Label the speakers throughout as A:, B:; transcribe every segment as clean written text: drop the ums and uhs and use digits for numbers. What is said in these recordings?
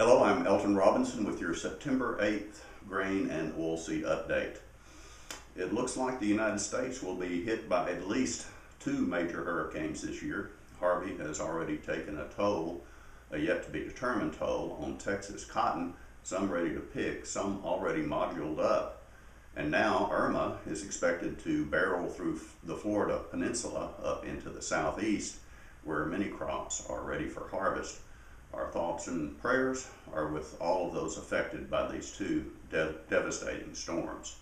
A: Hello, I'm Elton Robinson with your September 8th grain and oilseed update. It looks like the United States will be hit by at least two major hurricanes this year. Harvey has already taken a toll, a yet to be determined toll, on Texas cotton, some ready to pick, some already moduled up. And now Irma is expected to barrel through the Florida peninsula up into the southeast, where many crops are ready for harvest. Our thoughts and prayers are with all of those affected by these two devastating storms.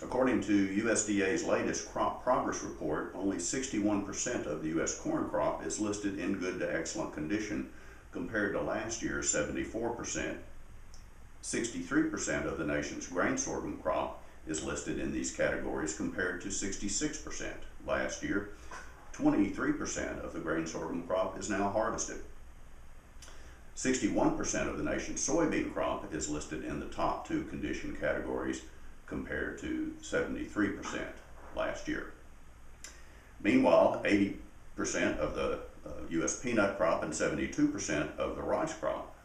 A: According to USDA's latest crop progress report, only 61% of the U.S. corn crop is listed in good to excellent condition compared to last year's 74%. 63% of the nation's grain sorghum crop is listed in these categories compared to 66% last year. 23% of the grain sorghum crop is now harvested. 61% of the nation's soybean crop is listed in the top two condition categories compared to 73% last year. Meanwhile, 80% of the U.S. peanut crop and 72% of the rice crop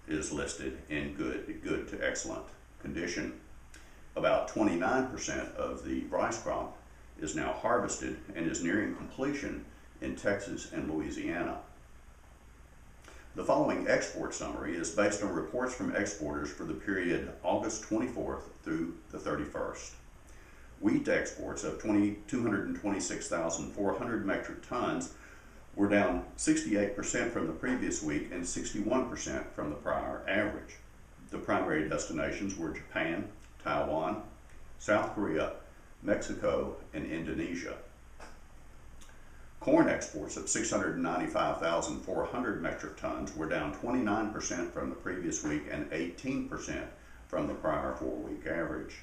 A: is listed in good to excellent condition. About 29% of the rice crop is now harvested and is nearing completion in Texas and Louisiana. The following export summary is based on reports from exporters for the period August 24th through the 31st. Wheat exports of 226,400 metric tons were down 68% from the previous week and 61% from the prior average. The primary destinations were Japan, Taiwan, South Korea, Mexico, and Indonesia. Corn exports of 695,400 metric tons were down 29% from the previous week and 18% from the prior 4-week average.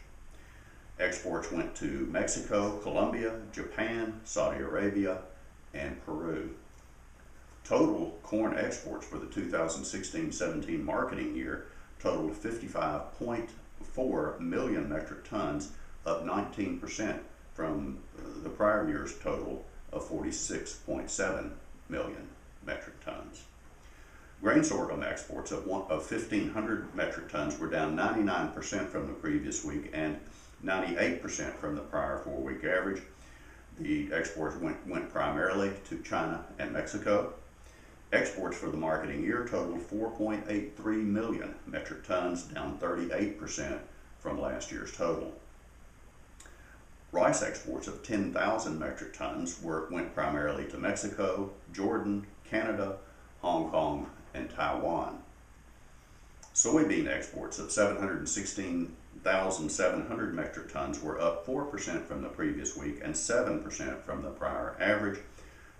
A: Exports went to Mexico, Colombia, Japan, Saudi Arabia, and Peru. Total corn exports for the 2016-17 marketing year totaled 55.4 million metric tons, up 19% from the prior year's total of 46.7 million metric tons. Grain sorghum exports of 1,500 metric tons were down 99% from the previous week and 98% from the prior 4-week average. The exports went primarily to China and Mexico. Exports for the marketing year totaled 4.83 million metric tons, down 38% from last year's total. Rice exports of 10,000 metric tons went primarily to Mexico, Jordan, Canada, Hong Kong, and Taiwan. Soybean exports of 716,700 metric tons were up 4% from the previous week and 7% from the prior average,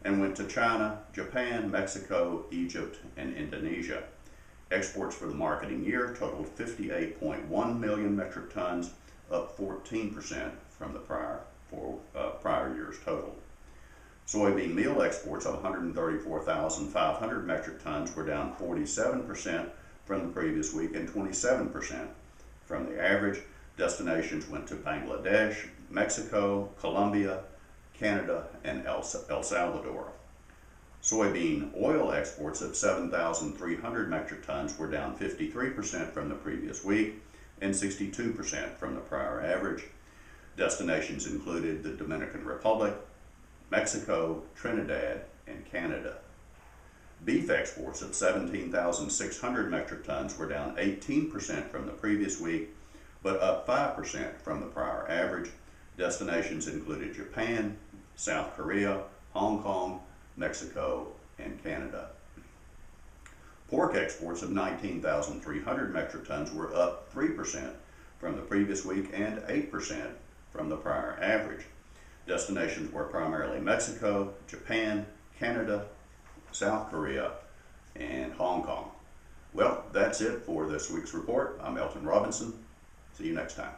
A: and went to China, Japan, Mexico, Egypt, and Indonesia. Exports for the marketing year totaled 58.1 million metric tons, up 14% from the prior year's total. Soybean meal exports of 134,500 metric tons were down 47% from the previous week and 27% from the average. Destinations went to Bangladesh, Mexico, Colombia, Canada, and El Salvador. Soybean oil exports of 7,300 metric tons were down 53% from the previous week and 62% from the prior average. Destinations included the Dominican Republic, Mexico, Trinidad, and Canada. Beef exports of 17,600 metric tons were down 18% from the previous week, but up 5% from the prior average. Destinations included Japan, South Korea, Hong Kong, Mexico, and Canada. Pork exports of 19,300 metric tons were up 3% from the previous week and 8% from the prior average. Destinations were primarily Mexico, Japan, Canada, South Korea, and Hong Kong. Well, that's it for this week's report. I'm Elton Robinson. See you next time.